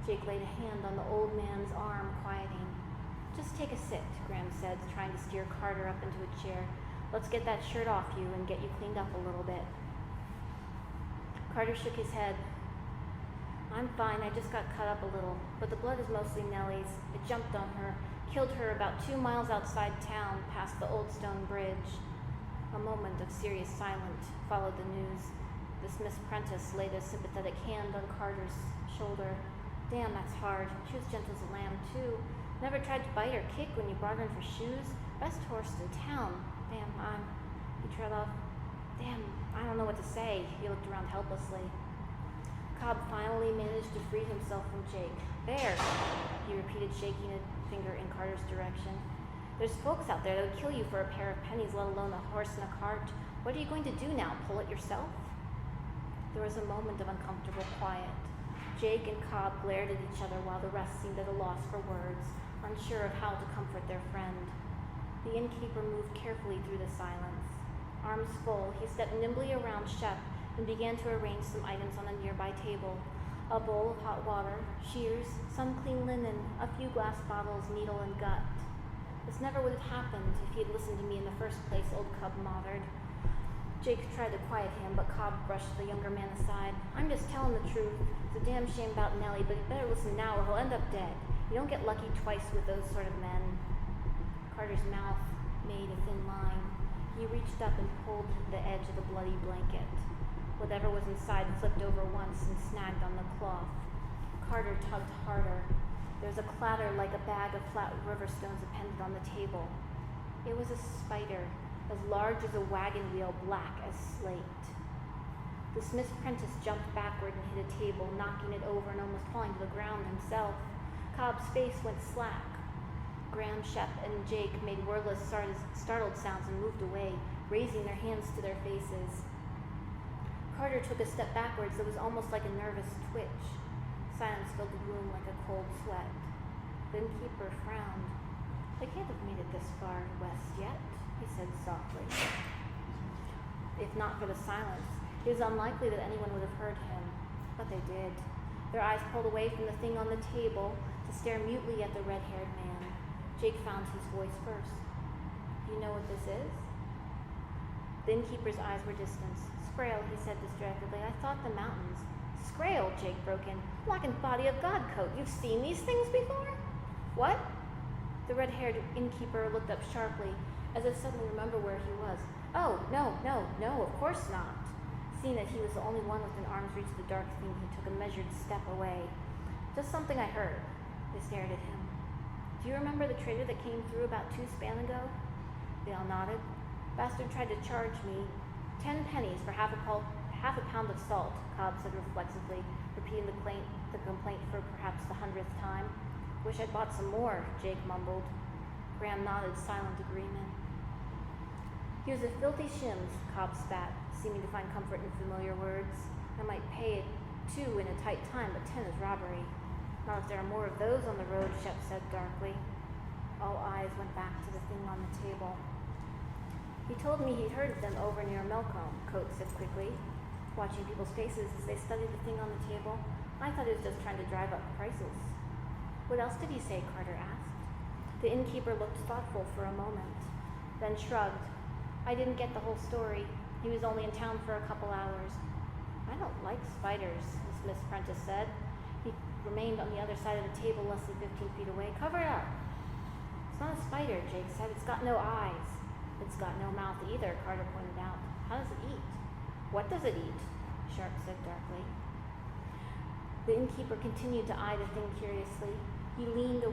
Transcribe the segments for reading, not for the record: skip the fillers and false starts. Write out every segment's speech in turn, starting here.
Jake laid a hand on the old man's arm, quieting. "Just take a sit," Graham said, trying to steer Carter up into a chair. "Let's get that shirt off you and get you cleaned up a little bit." Carter shook his head. "I'm fine, I just got cut up a little, but the blood is mostly Nellie's. It jumped on her, killed her about 2 miles outside town, past the old stone bridge." A moment of serious silence followed the news. The Miss Prentice laid a sympathetic hand on Carter's shoulder. "Damn, that's hard. She was gentle as a lamb, too. Never tried to bite or kick when you brought her in for shoes. Best horse in town. Damn, He trailed off. "Damn, I don't know what to say." He looked around helplessly. Cobb finally managed to free himself from Jake. "There," he repeated, shaking a finger in Carter's direction. "There's folks out there that would kill you for a pair of pennies, let alone a horse and a cart. What are you going to do now, pull it yourself?" There was a moment of uncomfortable quiet. Jake and Cobb glared at each other while the rest seemed at a loss for words, unsure of how to comfort their friend. The innkeeper moved carefully through the silence. Arms full, he stepped nimbly around Shep and began to arrange some items on a nearby table. A bowl of hot water, shears, some clean linen, a few glass bottles, needle and gut. "This never would have happened if he had listened to me in the first place," old Cobb muttered. Jake tried to quiet him, but Cobb brushed the younger man aside. "I'm just telling the truth. It's a damn shame about Nellie, but you better listen now or he'll end up dead. You don't get lucky twice with those sort of men." Carter's mouth made a thin line. He reached up and pulled the edge of the bloody blanket. Whatever was inside flipped over once and snagged on the cloth. Carter tugged harder. There was a clatter like a bag of flat river stones appended on the table. It was a spider, as large as a wagon wheel, black as slate. The Smith's apprentice jumped backward and hit a table, knocking it over and almost falling to the ground himself. Cobb's face went slack. Graham, Shep, and Jake made wordless, startled sounds and moved away, raising their hands to their faces. Carter took a step backwards that was almost like a nervous twitch. Silence filled the room like a cold sweat. The innkeeper frowned. "They can't have made it this far west yet," he said softly. If not for the silence, it was unlikely that anyone would have heard him, but they did. Their eyes pulled away from the thing on the table to stare mutely at the red-haired man. Jake found his voice first. "Do you know what this is?" The innkeeper's eyes were distant. "Scrael," he said distractedly. "I thought the mountains." "Scrael," Jake broke in. "Blackened body of God coat. You've seen these things before?" "What?" The red-haired innkeeper looked up sharply, as if suddenly remembered where he was. "Oh, no, of course not." Seeing that he was the only one within arm's reach of the dark thing, he took a measured step away. "Just something I heard." They stared at him. "Do you remember the trader that came through about 2 span ago?" They all nodded. "Bastard tried to charge me 10 pennies for half a pound of salt," Cobb said reflexively, repeating the complaint for perhaps the 100th time. "Wish I'd bought some more," Jake mumbled. Graham nodded silent agreement. "He was a filthy shims," Cobb spat, seeming to find comfort in familiar words. "I might pay it 2 in a tight time, but 10 is robbery." "Not if there are more of those on the road," Shep said darkly. All eyes went back to the thing on the table. "He told me he'd heard of them over near Melcombe," Coates said quickly, watching people's faces as they studied the thing on the table. "I thought he was just trying to drive up prices." "What else did he say?" Carter asked. The innkeeper looked thoughtful for a moment, then shrugged. "I didn't get the whole story. He was only in town for a couple hours." "I don't like spiders," the Smith's apprentice said. He remained on the other side of the table, less than 15 feet away. "Cover it up." "It's not a spider," Jake said. "It's got no eyes." "It's got no mouth either," Carter pointed out. "How does it eat?" "What does it eat?" Sharp said darkly. The innkeeper continued to eye the thing curiously. He leaned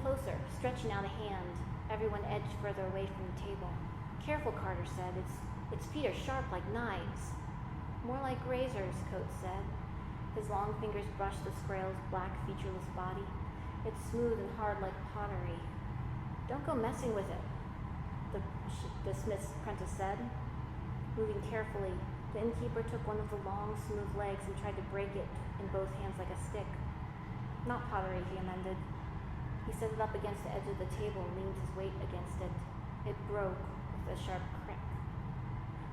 closer, stretching out a hand. Everyone edged further away from the table. "Careful," Carter said. Its feet are sharp like knives." "More like razors," Coates said. His long fingers brushed the Scrael's black, featureless body. "It's smooth and hard like pottery." "Don't go messing with it," the Smith's apprentice said. Moving carefully, the innkeeper took one of the long, smooth legs and tried to break it in both hands like a stick. "Not pottery," he amended. He set it up against the edge of the table and leaned his weight against it. It broke with a sharp crack.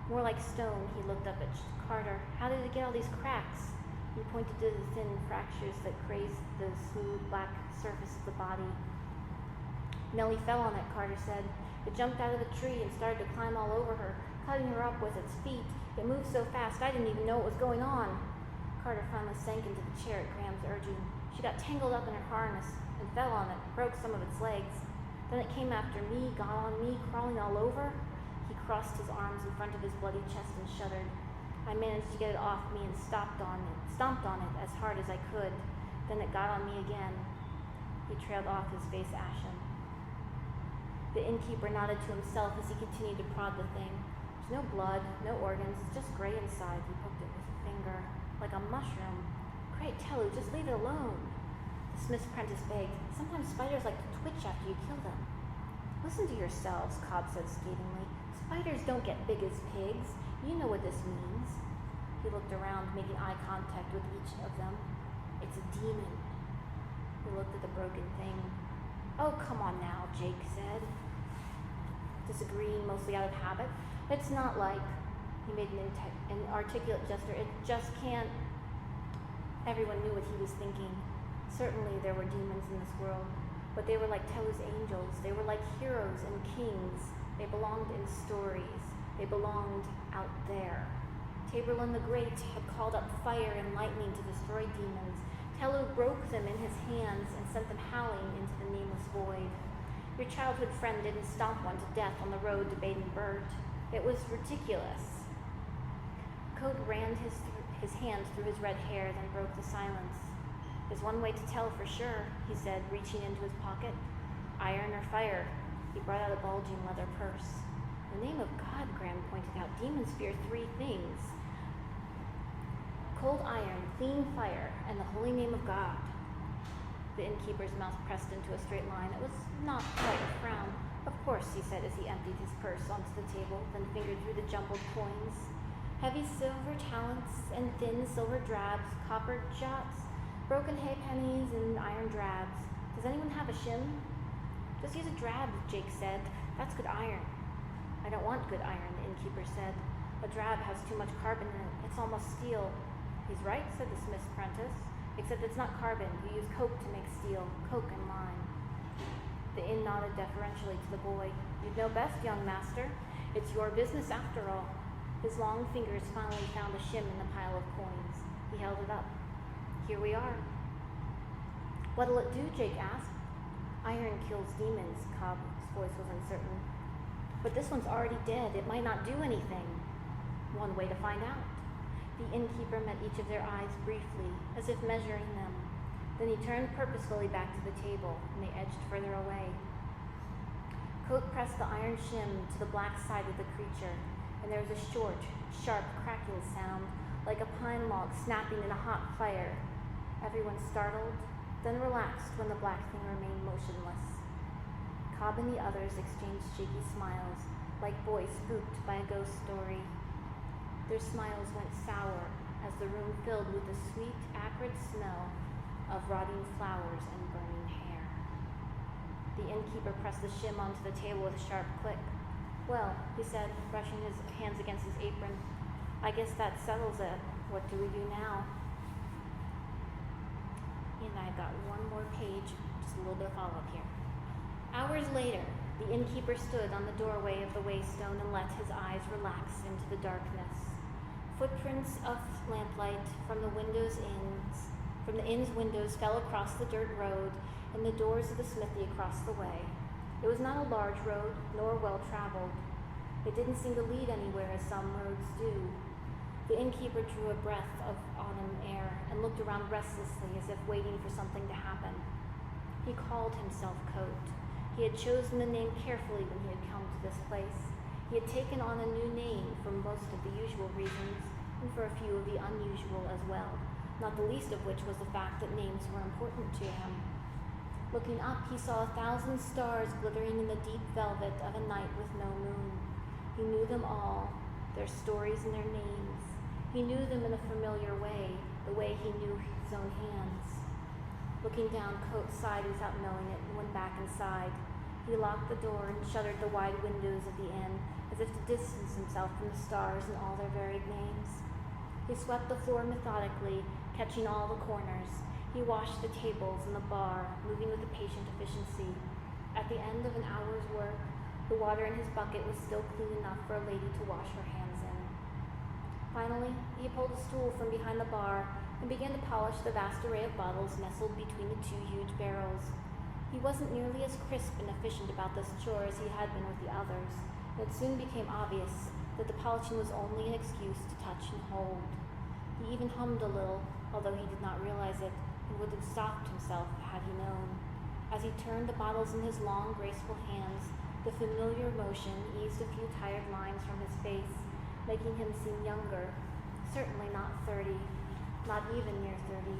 "More like stone," he looked up at Carter. "How did it get all these cracks?" He pointed to the thin fractures that grazed the smooth black surface of the body. Nellie fell on it, Carter said. It jumped out of the tree and started to climb all over her, cutting her up with its feet. It moved so fast I didn't even know what was going on. Carter finally sank into the chair at Graham's urging. She got tangled up in her harness and fell on it, broke some of its legs. Then it came after me, got on me, crawling all over. He crossed his arms in front of his bloody chest and shuddered. I managed to get it off me and stomped on it as hard as I could. Then it got on me again. He trailed off, his face ashen. The innkeeper nodded to himself as he continued to prod the thing. There's no blood, no organs, it's just gray inside. He poked it with a finger, like a mushroom. Great, Tellu, just leave it alone. The smith's apprentice begged. Sometimes spiders like to twitch after you kill them. Listen to yourselves, Cobb said scathingly. Spiders don't get big as pigs. You know what this means. He looked around, making eye contact with each of them. It's a demon. He looked at the broken thing. Oh, come on now, Jake said, disagreeing mostly out of habit. It's not like, he made an articulate gesture, it just can't. Everyone knew what he was thinking. Certainly there were demons in this world, but they were like Tellu's angels. They were like heroes and kings. They belonged in stories. They belonged out there. Taborlin the Great had called up fire and lightning to destroy demons. Tellu broke them in his hands and sent them howling into the nameless void. Your childhood friend didn't stomp one to death on the road to Baden-Burt. It was ridiculous. Coat ran his hands through his red hair, then broke the silence. There's one way to tell for sure, he said, reaching into his pocket. Iron or fire. He brought out a bulging leather purse. In the name of God, Graham pointed out, demons fear three things. Cold iron, clean fire, and the holy name of God. The innkeeper's mouth pressed into a straight line. It was not quite a frown. Of course, he said as he emptied his purse onto the table, then fingered through the jumbled coins. Heavy silver talents and thin silver drabs, copper jots, broken halfpennies, and iron drabs. Does anyone have a shim? Just use a drab, Jake said. That's good iron. I don't want good iron, the innkeeper said. A drab has too much carbon in it. It's almost steel. He's right, said the smith's apprentice, except it's not carbon. You use coke to make steel, coke and lime. The inn nodded deferentially to the boy. You'd know best, young master. It's your business after all. His long fingers finally found a shim in the pile of coins. He held it up. Here we are. What'll it do, Jake asked. Iron kills demons, Cobb's voice was uncertain. But this one's already dead. It might not do anything. One way to find out. The innkeeper met each of their eyes briefly, as if measuring them. Then he turned purposefully back to the table, and they edged further away. Coat pressed the iron shim to the black side of the creature, and there was a short, sharp cracking sound, like a pine log snapping in a hot fire. Everyone startled, then relaxed when the black thing remained motionless. Cobb and the others exchanged shaky smiles, like boys spooked by a ghost story. Their smiles went sour as the room filled with the sweet, acrid smell of rotting flowers and burning hair. The innkeeper pressed the shim onto the table with a sharp click. Well, he said, brushing his hands against his apron, I guess that settles it. What do we do now? And I've got one more page, just a little bit of follow-up here. Hours later, the innkeeper stood on the doorway of the waystone and let his eyes relax into the darkness. Footprints of lamplight from the inn's windows fell across the dirt road and the doors of the smithy across the way. It was not a large road, nor well-traveled. It didn't seem to lead anywhere as some roads do. The innkeeper drew a breath of autumn air and looked around restlessly as if waiting for something to happen. He called himself Coat. He had chosen the name carefully when he had come to this place. He had taken on a new name for most of the usual reasons, and for a few of the unusual as well, not the least of which was the fact that names were important to him. Looking up, he saw 1,000 stars glittering in the deep velvet of a night with no moon. He knew them all, their stories and their names. He knew them in a familiar way, the way he knew his own hands. Looking down, Coat sighed without knowing it and went back inside. He locked the door and shuttered the wide windows of the inn, as if to distance himself from the stars and all their varied names. He swept the floor methodically, catching all the corners. He washed the tables in the bar, moving with a patient efficiency. At the end of an hour's work, the water in his bucket was still clean enough for a lady to wash her hands in. Finally, he pulled a stool from behind the bar and began to polish the vast array of bottles nestled between the two huge barrels. He wasn't nearly as crisp and efficient about this chore as he had been with the others, and it soon became obvious that the polishing was only an excuse to touch and hold. He even hummed a little, although he did not realize it, and would have stopped himself had he known. As he turned the bottles in his long, graceful hands, the familiar motion eased a few tired lines from his face, making him seem younger, certainly not 30, not even near 30,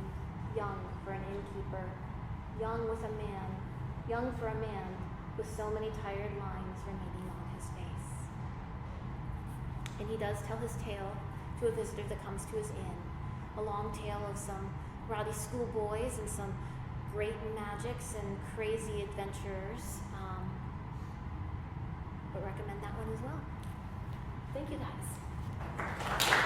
young for an innkeeper, young for a man with so many tired lines remaining on his face. And he does tell his tale to a visitor that comes to his inn, a long tale of some rowdy schoolboys and some great magics and crazy adventurers, but recommend that one as well. Thank you, guys.